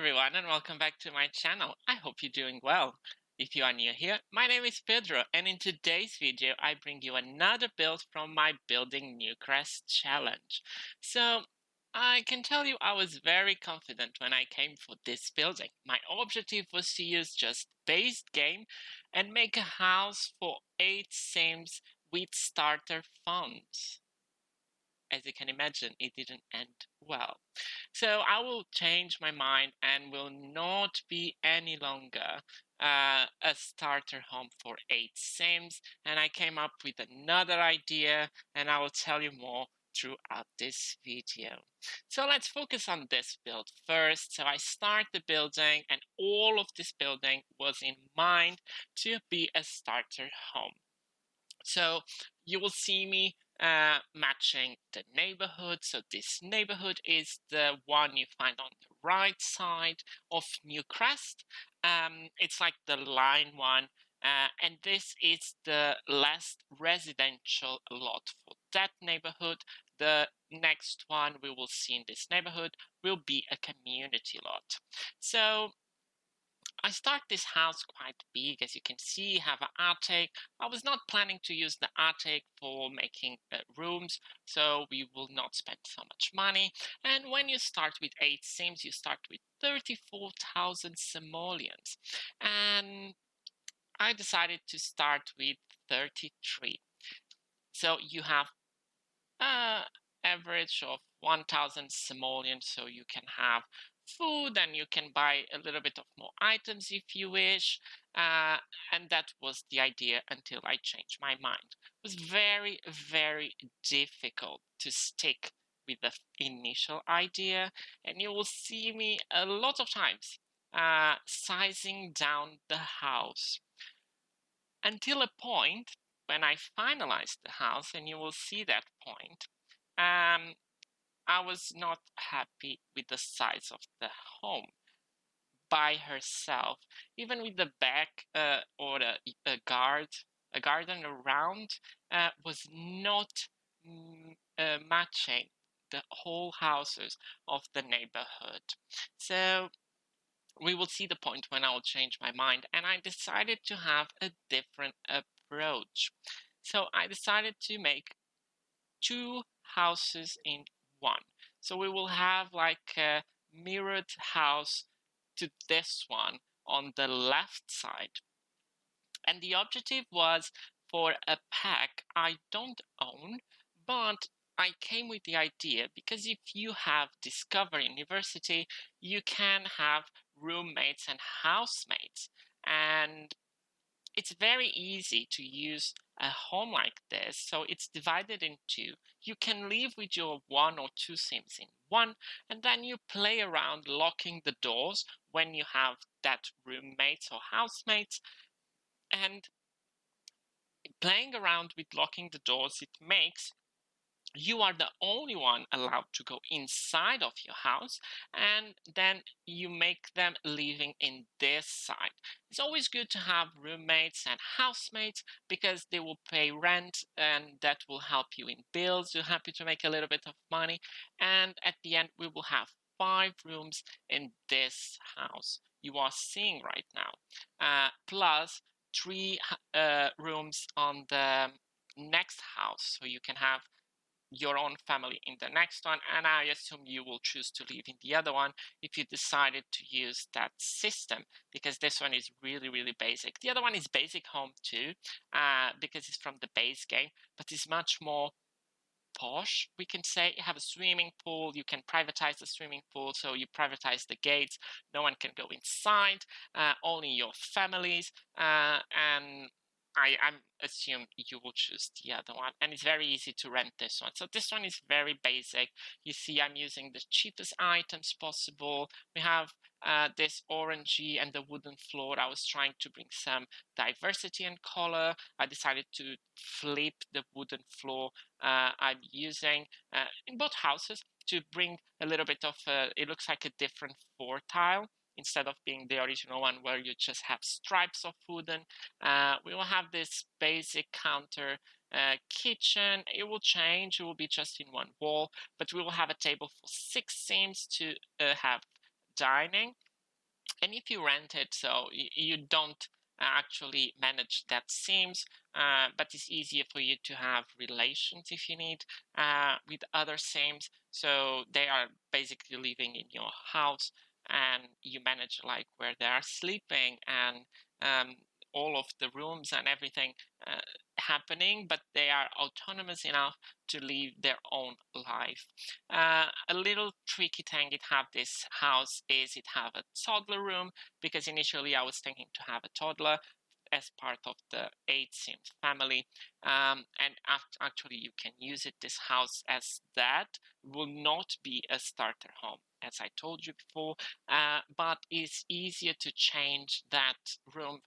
everyone, and welcome back to my channel. I hope you're doing well. If you are new here, my name is Pedro, and in today's video, I bring you another build from my Building Newcrest challenge. So, I can tell you I was very confident when I came for this building. My objective was to use just base game and make a house for 8 sims with starter funds. As you can imagine, it didn't end well. So I will change my mind and will not be any longer a starter home for 8 sims. And I came up with another idea, and I will tell you more throughout this video. So let's focus on this build first. So I start the building, and all of this building was in mind to be a starter home. So you will see me matching the neighborhood. So this neighborhood is the one you find on the right side of Newcrest. It's like the line one. And this is the last residential lot for that neighborhood. The next one we will see in this neighborhood will be a community lot. So I start this house quite big, as you can see, have an attic. I was not planning to use the attic for making rooms, so we will not spend so much money. And when you start with 8 sims, you start with 34,000 simoleons. And I decided to start with 33. So you have an average of 1,000 simoleons, so you can have food and you can buy a little bit of more items if you wish, and that was the idea until I changed my mind. It was very, very difficult to stick with the initial idea, and you will see me a lot of times sizing down the house until a point when I finalized the house, and you will see that point. I was not happy with the size of the home by herself, even with the back or a garden around was not matching the whole houses of the neighborhood. So we will see the point when I will change my mind, and I decided to have a different approach. So I decided to make 2 houses in one. So we will have like a mirrored house to this one on the left side. And the objective was for a pack I don't own, but I came with the idea because if you have Discover University, you can have roommates and housemates. And it's very easy to use a home like this, so it's divided in 2. You can live with your 1 or 2 sims in one, and then you play around locking the doors when you have that roommates or housemates. And playing around with locking the doors, it makes you are the only one allowed to go inside of your house, and then you make them living in this side. It's always good to have roommates and housemates because they will pay rent and that will help you in bills. You're happy to make a little bit of money, and at the end we will have 5 rooms in this house you are seeing right now, plus 3 rooms on the next house, so you can have your own family in the next one, and I assume you will choose to live in the other one if you decided to use that system, because this one is really, really basic. The other one is basic home too, because it's from the base game, but it's much more posh, we can say. You have a swimming pool, you can privatize the swimming pool, so you privatize the gates, no one can go inside, only your families, and I assume you will choose the other one, and it's very easy to rent this one. So this one is very basic. You see I'm using the cheapest items possible. We have this orangey and the wooden floor. I was trying to bring some diversity and color. I decided to flip the wooden floor I'm using in both houses to bring a little bit of, it looks like a different floor tile, instead of being the original one where you just have stripes of wooden. We will have this basic counter kitchen. It will change, it will be just in one wall, but we will have a table for 6 sims to have dining. And if you rent it, so you don't actually manage that Sims, but it's easier for you to have relations if you need with other Sims. So they are basically living in your house, and you manage like where they are sleeping and um, all of the rooms and everything uh, happening, but they are autonomous enough to live their own life. A little tricky thing it have this house is it have a toddler room, because initially I was thinking to have a toddler as part of the 8 Sims family, and actually you can use it, this house, as that will not be a starter home as I told you before, but it's easier to change that room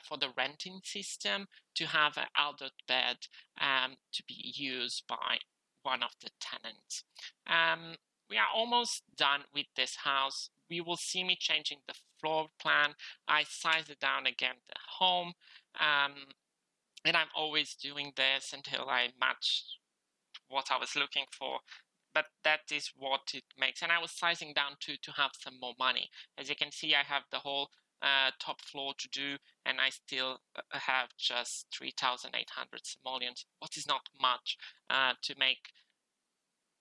for the renting system to have an adult bed to be used by one of the tenants. We are almost done with this house. You will see me changing the floor plan. I size it down again, the home, um, and I'm always doing this until I match what I was looking for. But that is what it makes. And I was sizing down to have some more money. As you can see, I have the whole top floor to do, and I still have just 3,800 simoleons, what is not much to make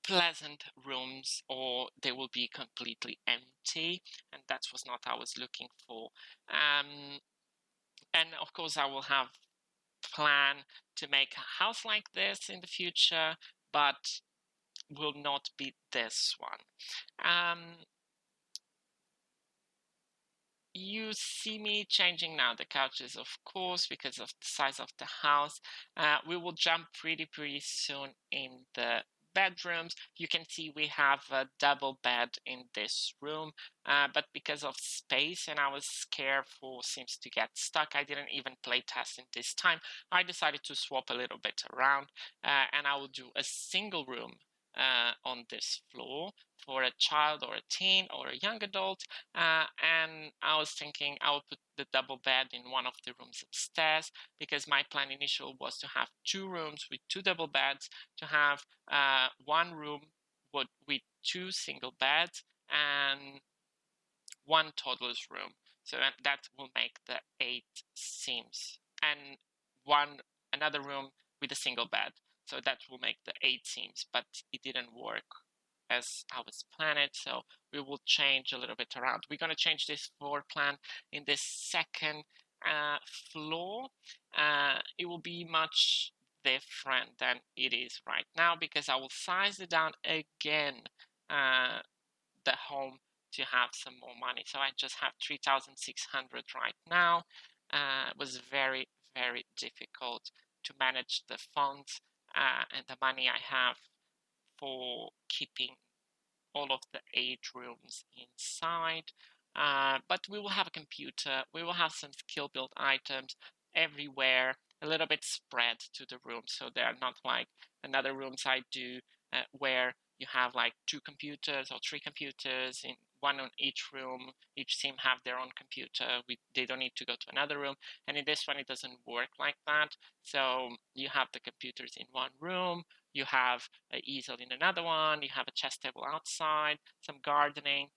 pleasant rooms, or they will be completely empty, and that was not what I was looking for. And of course I will have plan to make a house like this in the future, but will not be this one. You see me changing now the couches, of course, because of the size of the house. We will jump pretty soon in the bedrooms. You can see we have a double bed in this room, but because of space and I was scared for Sims to get stuck, I didn't even play testing this time. I decided to swap a little bit around, and I will do a single room on this floor for a child or a teen or a young adult, and I was thinking I would put the double bed in one of the rooms upstairs, because my plan initial was to have 2 rooms with 2 double beds, to have one room with 2 single beds and 1 toddler's room. So that will make the 8 Sims, and another room with a single bed. So that will make the 8 Sims, but it didn't work as I was planning, so we will change a little bit around. We're going to change this floor plan in this second floor. It will be much different than it is right now, because I will size it down again, the home, to have some more money. So I just have 3,600 right now. It was very difficult to manage the funds and the money I have for keeping all of the 8 rooms inside. But we will have a computer, we will have some skill build items everywhere, a little bit spread to the room, so they are not like another rooms I do where you have like 2 computers or 3 computers in one on each room. Each sim have their own computer. They don't need to go to another room. And in this one, it doesn't work like that. So you have the computers in one room, you have an easel in another one, you have a chess table outside, some gardening,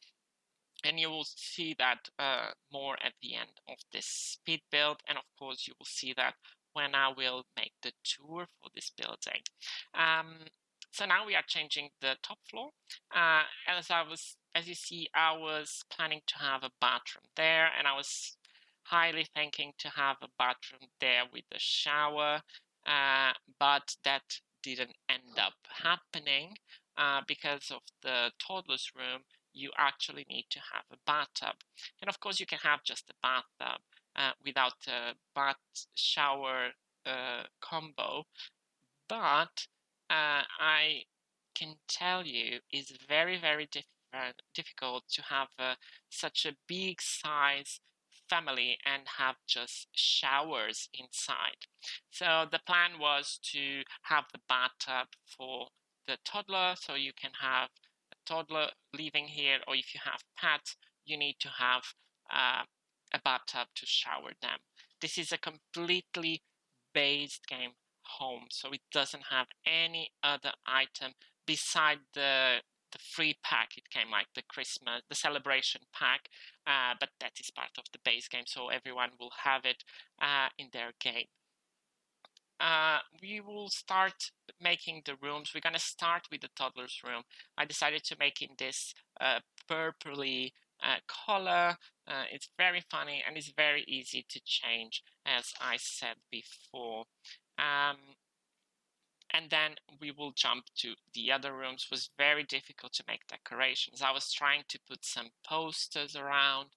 and you will see that more at the end of this speed build. And of course, you will see that when I will make the tour for this building. So now we are changing the top floor. As you see, I was planning to have a bathroom there, and I was highly thinking to have a bathroom there with a shower, but that didn't end up happening because of the toddler's room. You actually need to have a bathtub. And of course, you can have just a bathtub without a bath shower combo. But I can tell you it's very difficult to have such a big size family and have just showers inside. So the plan was to have the bathtub for the toddler, so you can have a toddler living here, or if you have pets, you need to have a bathtub to shower them. This is a completely based game home, so it doesn't have any other item beside the the free pack. It came like the celebration pack, but that is part of the base game, so everyone will have it in their game. We will start making the rooms. We're going to start with the toddler's room. I decided to make in this purpley color. It's very funny and it's very easy to change, as I said before. And then we will jump to the other rooms. It was very difficult to make decorations. I was trying to put some posters around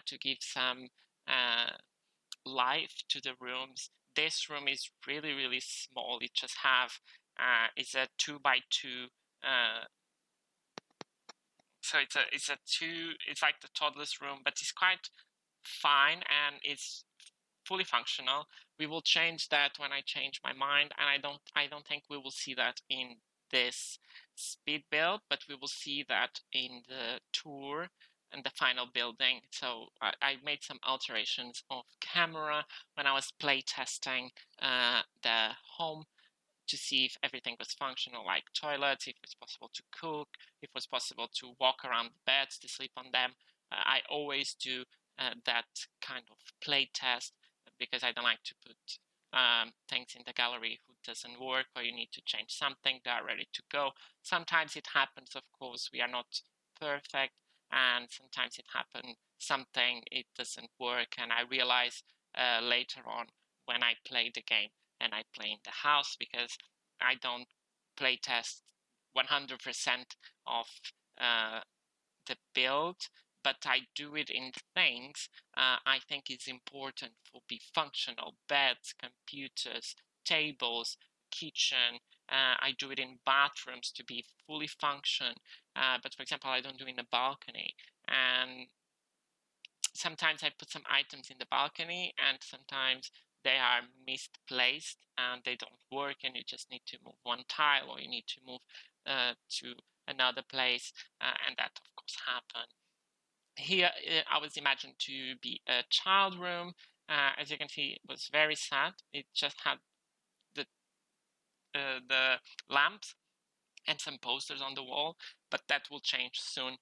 to give some life to the rooms. This room is really, really small. It just have, it's a 2x2, so it's like the toddler's room, but it's quite fine and it's fully functional. We will change that when I change my mind, and I don't think we will see that in this speed build, but we will see that in the tour and the final building. So I made some alterations off camera when I was play testing the home to see if everything was functional, like toilets, if it's possible to cook, if it was possible to walk around the beds, to sleep on them. I always do that kind of play test because I don't like to put things in the gallery who doesn't work, or you need to change something, they are ready to go. Sometimes it happens, of course, we are not perfect, and sometimes it happens something, it doesn't work, and I realize later on when I play the game and I play in the house, because I don't play test 100% of the build, but I do it in things I think is important for be functional: beds, computers, tables, kitchen. I do it in bathrooms to be fully function, but for example, I don't do it in the balcony. And sometimes I put some items in the balcony, and sometimes they are misplaced and they don't work, and you just need to move one tile, or you need to move to another place, and that of course happened. Here I was imagined to be a child room. As you can see, it was very sad. It just had the lamps and some posters on the wall, but that will change soon,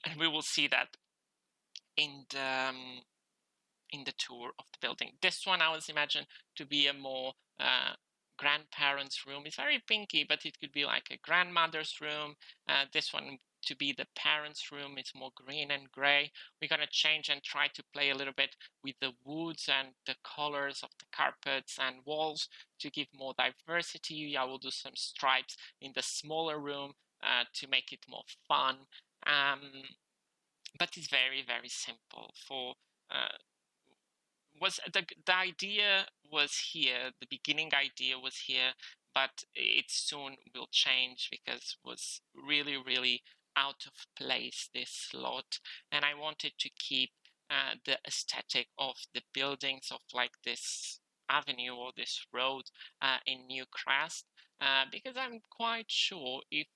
and we will see that in the tour of the building. This one I was imagined to be a more grandparents' room. It's very pinky, but it could be like a grandmother's room. This one to be the parents' room. It's more green and gray. We're going to change and try to play a little bit with the woods and the colors of the carpets and walls to give more diversity. I will do some stripes in the smaller room to make it more fun. But it's very, very simple. The idea was here, the beginning idea was here, but it soon will change because it was really, really out of place, this slot. And I wanted to keep the aesthetic of the buildings, of like this avenue or this road in Newcrest, because I'm quite sure if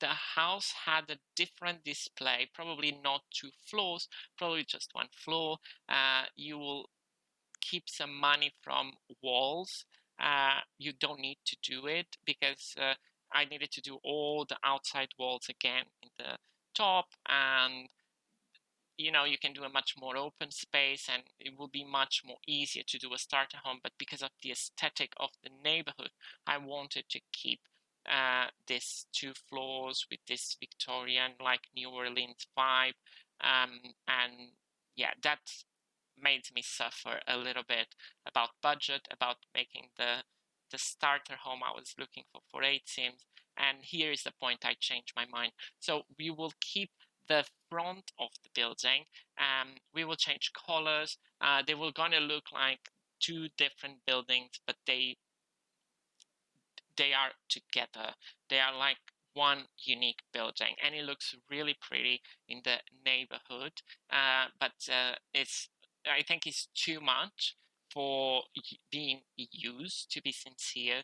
the house had a different display, probably not 2 floors, probably just 1 floor, you will keep some money from walls. You don't need to do it because I needed to do all the outside walls again in the top, and you can do a much more open space, and it will be much more easier to do a starter home. But because of the aesthetic of the neighborhood, I wanted to keep this 2 floors with this Victorian, like New Orleans vibe, and yeah, that made me suffer a little bit about budget, about making the starter home I was looking for 8 sims. And here is the point I changed my mind. So we will keep the front of the building. We will change colors. They will gonna look like 2 different buildings, but they are together. They are like one unique building, and it looks really pretty in the neighborhood. But I think it's too much for being used, to be sincere,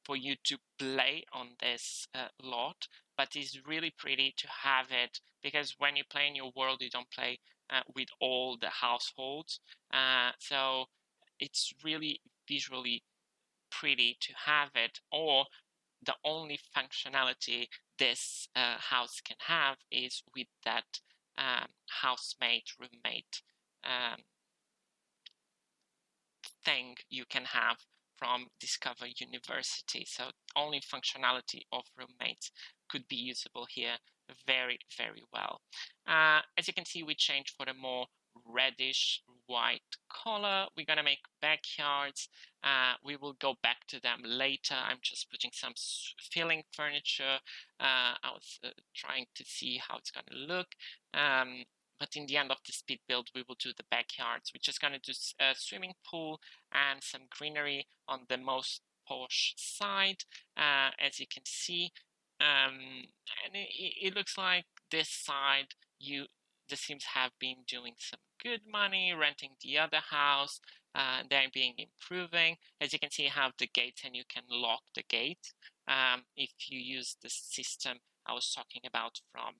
for you to play on this lot. But it's really pretty to have it, because when you play in your world, you don't play with all the households. So it's really visually pretty to have it. Or the only functionality this house can have is with that housemate, roommate thing you can have from Discover University. So only functionality of roommates could be usable here very, very well. As you can see, we changed for a more reddish white color. We're going to make backyards. We will go back to them later. I'm just putting some filling furniture. I was trying to see how it's going to look. But in the end of the speed build, we will do the backyards. We're just going to do a swimming pool and some greenery on the most posh side, as you can see. And it looks like this side, the Sims have been doing some good money, renting the other house. They're being improving. As you can see, you have the gates and you can lock the gate if you use the system I was talking about from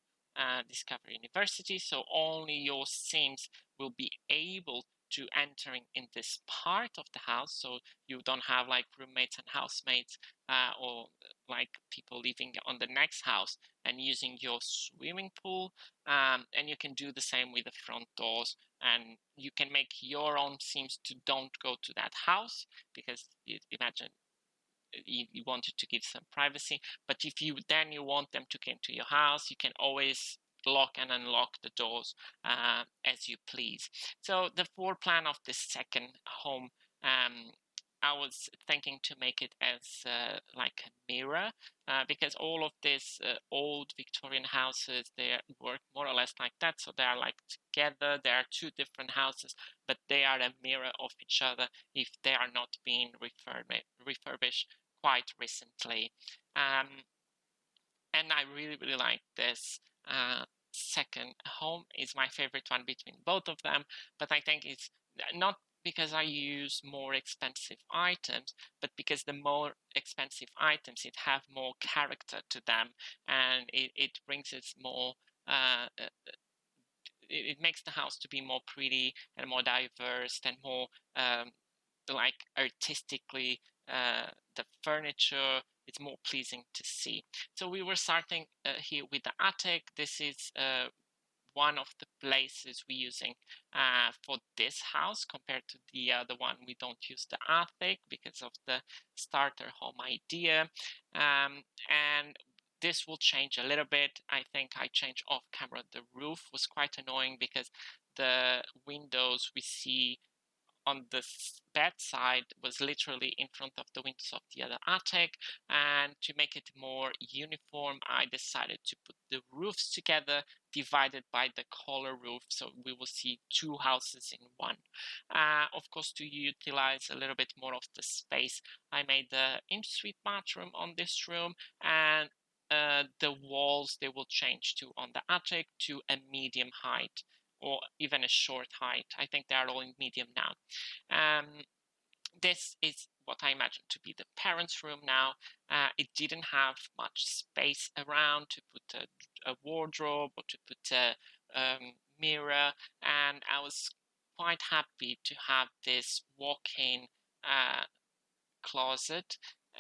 Discover University. So only your Sims will be able to entering in this part of the house, so you don't have like roommates and housemates or like people living on the next house and using your swimming pool. And you can do the same with the front doors, and you can make your own Sims to don't go to that house, because imagine you wanted to give some privacy. But if you want them to come to your house, you can always lock and unlock the doors as you please. So the floor plan of this second home, I was thinking to make it as like a mirror, because all of these old Victorian houses, they work more or less like that. So they are like together. There are two different houses, but they are a mirror of each other if they are not being refurbished quite recently. And I really, really like this second home. Is my favorite one between both of them, but I think it's not because I use more expensive items, but because the more expensive items, it have more character to them, and it brings it more it makes the house to be more pretty and more diverse and more like artistically the furniture, it's more pleasing to see. So we were starting here with the attic. This is one of the places we're using for this house. Compared to the other one, we don't use the attic because of the starter home idea. And this will change a little bit. I think I changed off camera. The roof was quite annoying because the windows we see on the bed side was literally in front of the windows of the other attic. And to make it more uniform, I decided to put the roofs together, divided by the color roof, so we will see two houses in one. Of course, to utilize a little bit more of the space, I made the in-suite bathroom on this room, and the walls, they will change to, on the attic, to a medium height, or even a short height. I think they are all in medium now. This is what I imagine to be the parents' room now. It didn't have much space around to put a wardrobe or to put a mirror, and I was quite happy to have this walk-in closet.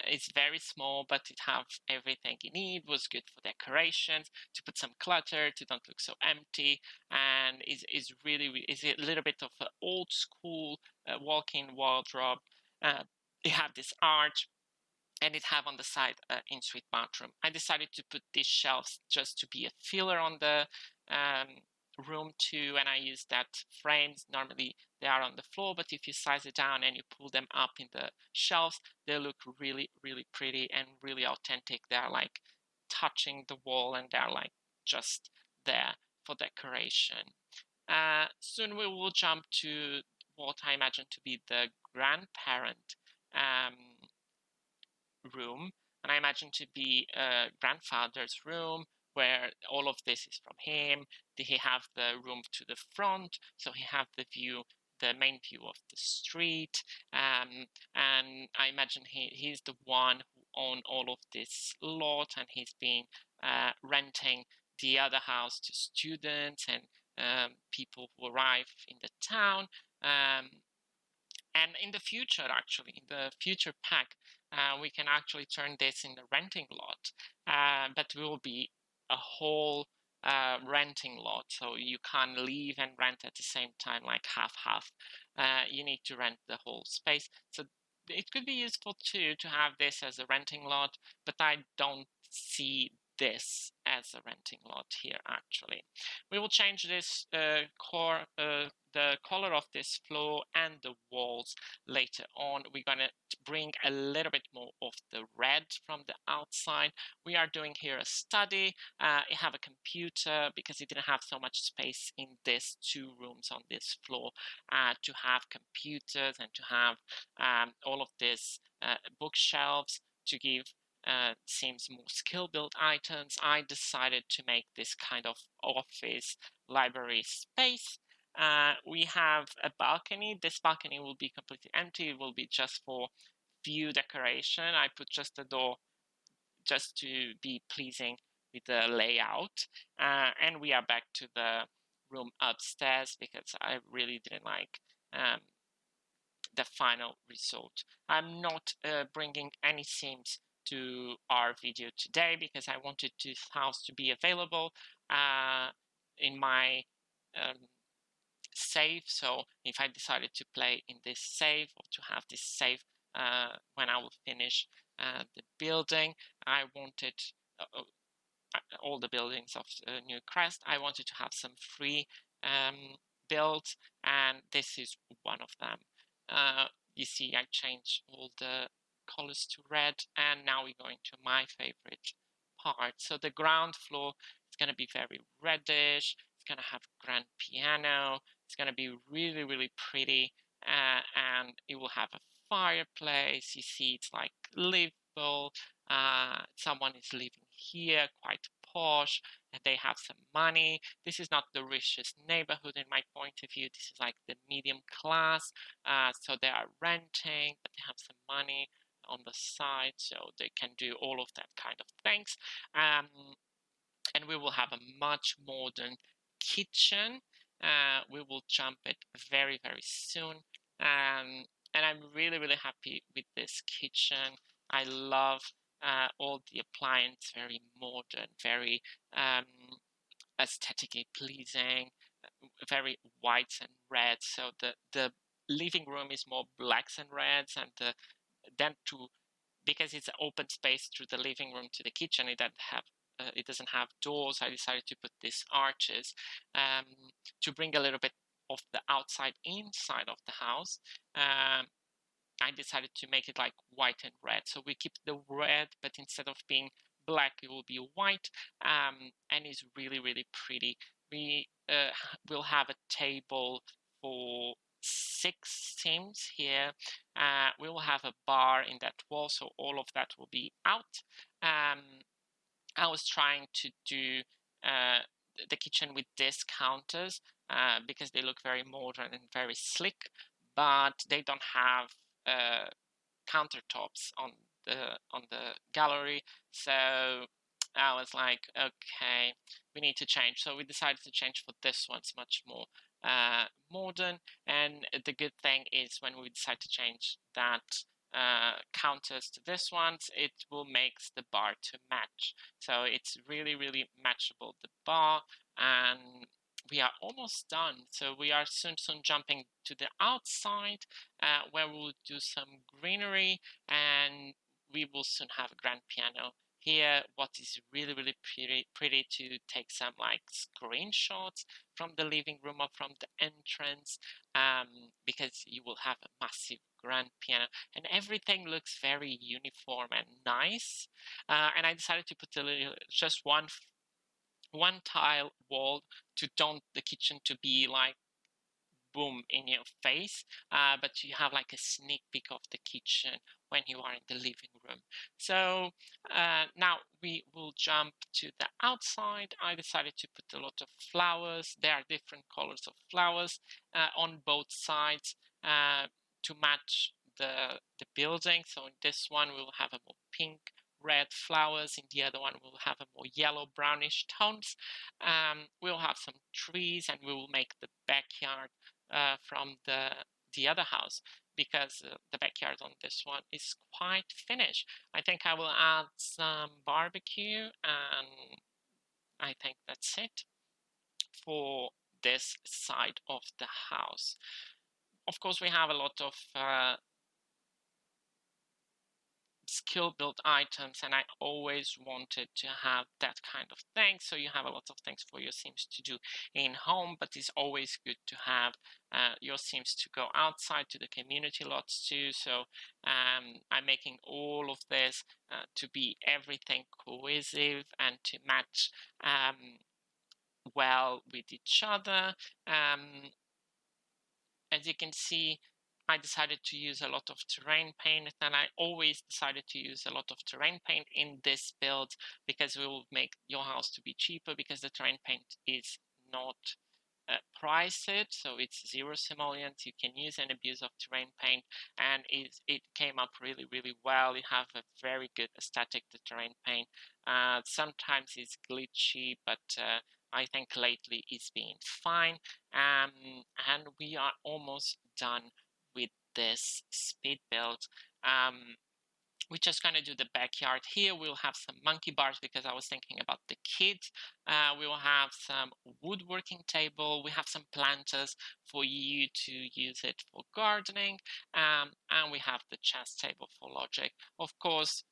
It's very small, but it have everything you need. Was good for decorations, to put some clutter, to don't look so empty, and is really is a little bit of an old school walk-in wardrobe. You have this arch, and it have on the side in-suite bathroom. I decided to put these shelves just to be a filler on the room too, and I use that frames. Normally they are on the floor, but if you size it down and you pull them up in the shelves, they look really, really pretty and really authentic. They are like touching the wall, and they're like just there for decoration. Soon we will jump to what I imagine to be the grandparent room, and I imagine to be a grandfather's room, where all of this is from him. He have the room to the front, so he have the view, the main view of the street, and I imagine he's the one who own all of this lot, and he's been renting the other house to students and people who arrive in the town. And in the future, actually, in the future pack, we can actually turn this in the renting lot, but it will be a whole renting lot, so you can't leave and rent at the same time, like half. You need to rent the whole space. So it could be useful too to have this as a renting lot, but I don't see this as a renting lot here actually. We will change this the color of this floor and the walls later on. We're going to bring a little bit more of the red from the outside. We are doing here a study. I have a computer because it didn't have so much space in these 2 rooms on this floor to have computers and to have all of these bookshelves to give seems more skill-built items. I decided to make this kind of office library space. We have a balcony. This balcony will be completely empty. It will be just for view decoration. I put just a door just to be pleasing with the layout. And we are back to the room upstairs because I really didn't like the final result. I'm not bringing any themes to our video today because I wanted this house to be available in my save. So if I decided to play in this save or to have this save when I will finish the building, I wanted all the buildings of Newcrest. I wanted to have some free builds, and this is one of them. You see, I changed all the colors to red, and now we're going to my favorite part. So the ground floor is going to be very reddish. It's going to have grand piano. It's going to be really, really pretty, and it will have a fireplace. You see, it's like livable. Someone is living here, quite posh, and they have some money. This is not the richest neighborhood in my point of view. This is like the medium class. So they are renting, but they have some money on the side, so they can do all of that kind of things. And we will have a much modern kitchen. We will jump it very, very soon. And I'm really, really happy with this kitchen. I love all the appliances, very modern, very aesthetically pleasing, very whites and reds. So the living room is more blacks and reds, and then because it's an open space through the living room to the kitchen, it doesn't have doors. I decided to put these arches to bring a little bit of the outside inside of the house. I decided to make it like white and red. So we keep the red, but instead of being black, it will be white, and it's really, really pretty. We will have a table for 6 teams here. We will have a bar in that wall, so all of that will be out. I was trying to do the kitchen with these counters because they look very modern and very slick, but they don't have countertops on the gallery. So I was like, okay, we need to change. So we decided to change for this one. It's much more modern. And the good thing is when we decide to change that counters to this ones, it will make the bar to match. So it's really, really matchable, the bar. And we are almost done. So we are soon jumping to the outside where we'll do some greenery, and we will soon have a grand piano here. What is really, really pretty to take some like screenshots from the living room or from the entrance, because you will have a massive grand piano and everything looks very uniform and nice. And I decided to put just one tile wall to don't the kitchen to be like boom in your face, but you have like a sneak peek of the kitchen when you are in the living room. So now we will jump to the outside. I decided to put a lot of flowers. There are different colors of flowers on both sides to match the building. So in this one we will have a more pink red flowers. In the other one we'll have a more yellow brownish tones. We'll have some trees, and we will make the backyard from the other house, because the backyard on this one is quite finished. I think I will add some barbecue, and I think that's it for this side of the house. Of course, we have a lot of skill built items, and I always wanted to have that kind of thing. So you have a lot of things for your Sims to do in home, but it's always good to have your Sims to go outside to the community lots too. So I'm making all of this to be everything cohesive and to match well with each other. As you can see, I decided to use a lot of terrain paint, and I always decided to use a lot of terrain paint in this build because it will make your house to be cheaper, because the terrain paint is not priced, so it's 0 simoleons. You can use and abuse of terrain paint, and it came up really, really well. You have a very good aesthetic, the terrain paint. Sometimes it's glitchy, but I think lately it's been fine. And we are almost done with this speed build. We're just going to do the backyard here. We'll have some monkey bars because I was thinking about the kids. We will have some woodworking table. We have some planters for you to use it for gardening. And we have the chess table for logic. Of course,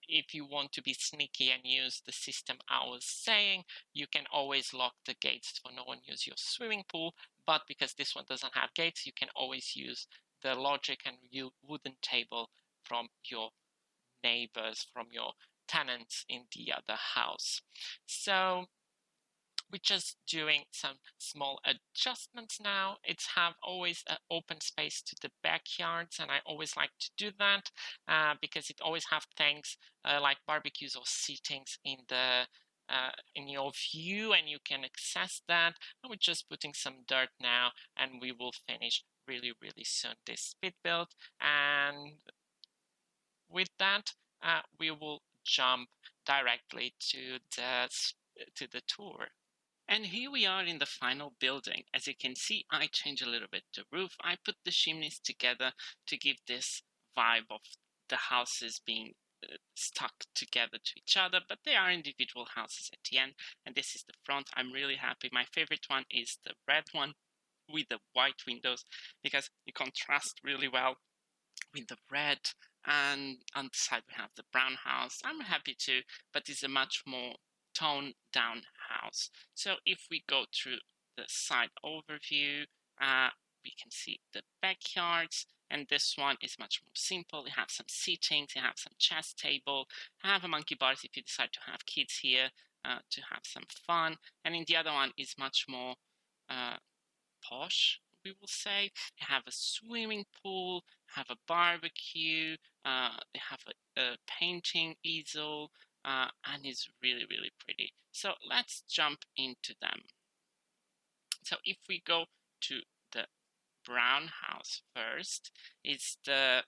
if you want to be sneaky and use the system I was saying, you can always lock the gates for no one use your swimming pool. But because this one doesn't have gates, you can always use the logic and wooden table from your neighbors, from your tenants in the other house. So we're just doing some small adjustments now. It's have always an open space to the backyards, and I always like to do that because it always have things like barbecues or seatings in your view, and you can access that. And we're just putting some dirt now, and we will finish really, really soon this speed build. And with that, we will jump directly to the tour. And here we are in the final building. As you can see, I changed a little bit the roof. I put the chimneys together to give this vibe of the houses being stuck together to each other, but they are individual houses at the end. And this is the front. I'm really happy. My favorite one is the red one with the white windows because it contrasts really well with the red. And on the side we have the brown house. I'm happy too, but it's a much more toned down house. So if we go through the side overview, we can see the backyards, and this one is much more simple. You have some seatings, you have some chess table, you have a monkey bars if you decide to have kids here to have some fun. And in the other one is much more posh, we will say. They have a swimming pool, have a barbecue, they have a painting easel, and it's really, really pretty. So let's jump into them. So if we go to the brown house first, it's the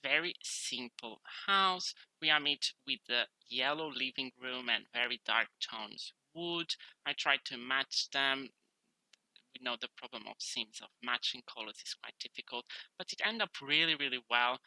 very simple house. We are met with the yellow living room and very dark tones wood. I tried to match them. We know the problem of Sims of matching colors is quite difficult, but it ended up really, really well.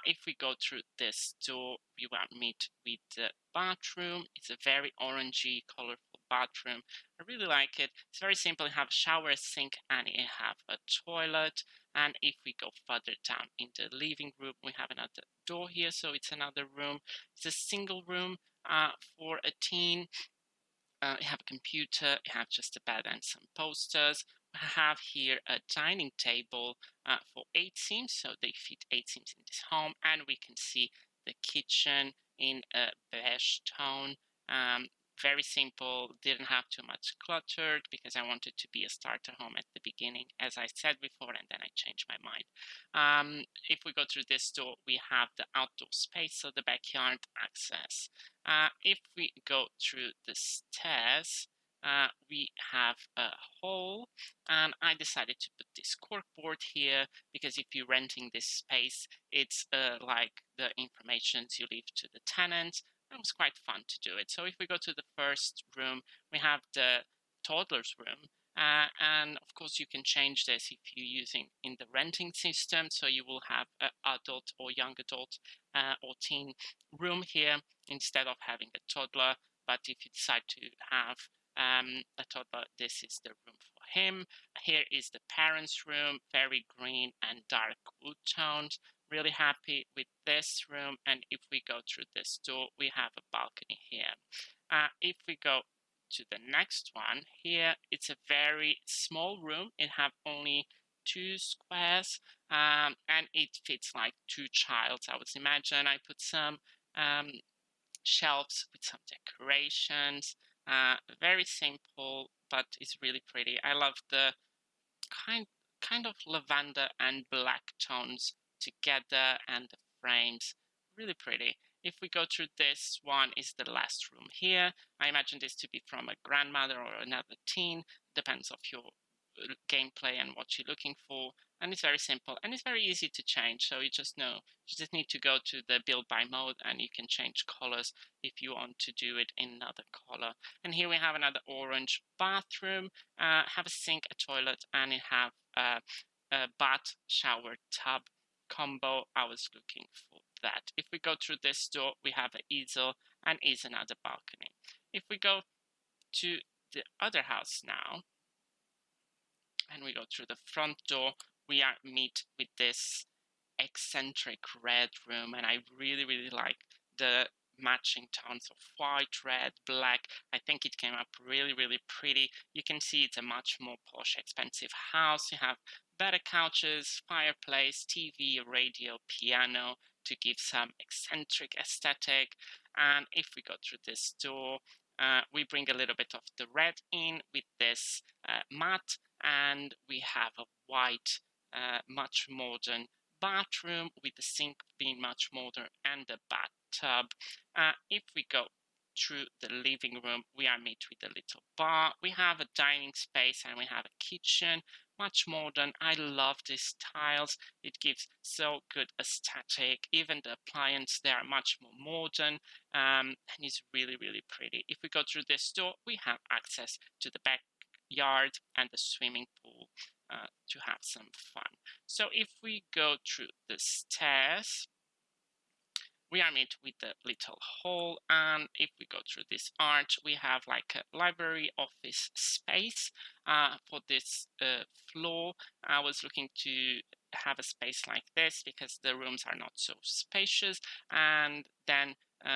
If we go through this door, we will meet with the bathroom. It's a very orangey, colorful bathroom. I really like it. It's very simple. You have a shower, a sink, and you have a toilet. And if we go further down in the living room, we have another door here, so it's another room. It's a single room for a teen. You have a computer, you have just a bed and some posters. We have here a dining table for 8 Sims, so they fit 8 Sims in this home, and we can see the kitchen in a beige tone. Very simple, didn't have too much cluttered because I wanted to be a starter home at the beginning, as I said before, and then I changed my mind. If we go through this door, we have the outdoor space, so the backyard access. If we go through the stairs, we have a hall, and I decided to put this corkboard here because if you're renting this space, it's like the information you leave to the tenants. It was quite fun to do it. So if we go to the first room, we have the toddler's room. And of course you can change this if you're using in the renting system, so you will have an adult or young adult or teen room here instead of having a toddler. But if you decide to have a toddler, this is the room for him. Here is the parents' room, very green and dark wood tones. Really happy with this room. And if we go through this door, we have a balcony here. If we go to the next one here, it's a very small room. It have only 2 squares, and it fits like 2 childs, I would imagine. I put some shelves with some decorations. Very simple, but it's really pretty. I love the kind of lavender and black tones together, and the frames really pretty. If we go through this one, is the last room here. I imagine this to be from a grandmother or another teen, depends of your gameplay and what you're looking for. And it's very simple and it's very easy to change, so you just need to go to the build by mode and you can change colors if you want to do it in another color. And here we have another orange bathroom, have a sink, a toilet, and it have a bath shower tub combo. I was looking for that. If we go through this door, we have an easel and is another balcony. If we go to the other house now, and we go through the front door, we are meet with this eccentric red room, and I really like the matching tones of white, red, black. I think it came up really pretty. You can see it's a much more posh, expensive house. You have better couches, fireplace, TV, radio, piano to give some eccentric aesthetic. And if we go through this door, we bring a little bit of the red in with this matte, and we have a white, much modern bathroom with the sink being much modern and the bathtub. If we go through the living room, we are met with a little bar. We have a dining space and we have a kitchen, much modern. I love these tiles. It gives so good aesthetic. Even the appliances, they are much more modern, and it's really pretty. If we go through this door, we have access to the backyard and the swimming pool to have some fun. So if we go through the stairs, we are met with the little hall, and if we go through this arch, we have like a library office space for this floor. I was looking to have a space like this because the rooms are not so spacious, and then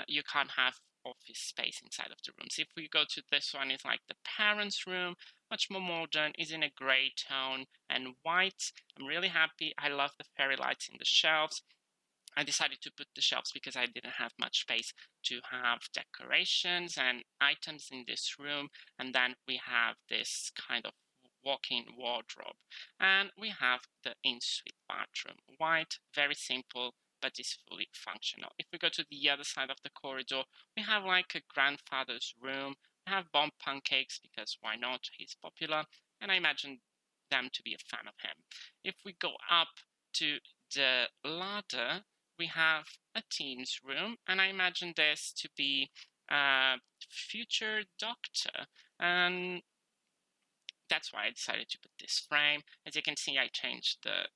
you can't have office space inside of the rooms. If we go to this one, it's like the parents' room, much more modern, is in a gray tone and white. I'm really happy. I love the fairy lights in the shelves. I decided to put the shelves because I didn't have much space to have decorations and items in this room. And then we have this kind of walk-in wardrobe. And we have the in-suite bathroom. White, very simple, but is fully functional. If we go to the other side of the corridor, we have like a grandfather's room. We have bomb pancakes because why not? He's popular. And I imagine them to be a fan of him. If we go up to the ladder, we have a team's room, and I imagine this to be a future doctor, and that's why I decided to put this frame. As you can see, I changed the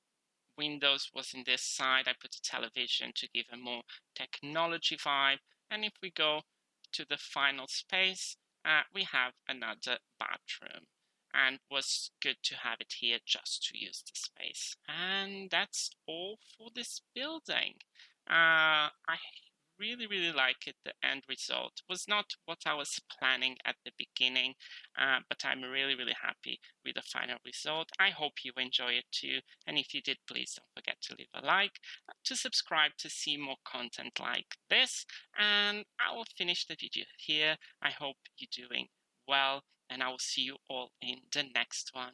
windows was in this side. I put a television to give a more technology vibe. And if we go to the final space, we have another bathroom, and was good to have it here just to use the space. And that's all for this building. I really like it. The end result was not what I was planning at the beginning, but I'm really happy with the final result. I hope you enjoy it too, and if you did, please don't forget to leave a like, to subscribe to see more content like this, and I will finish the video here. I hope you're doing well, and I will see you all in the next one.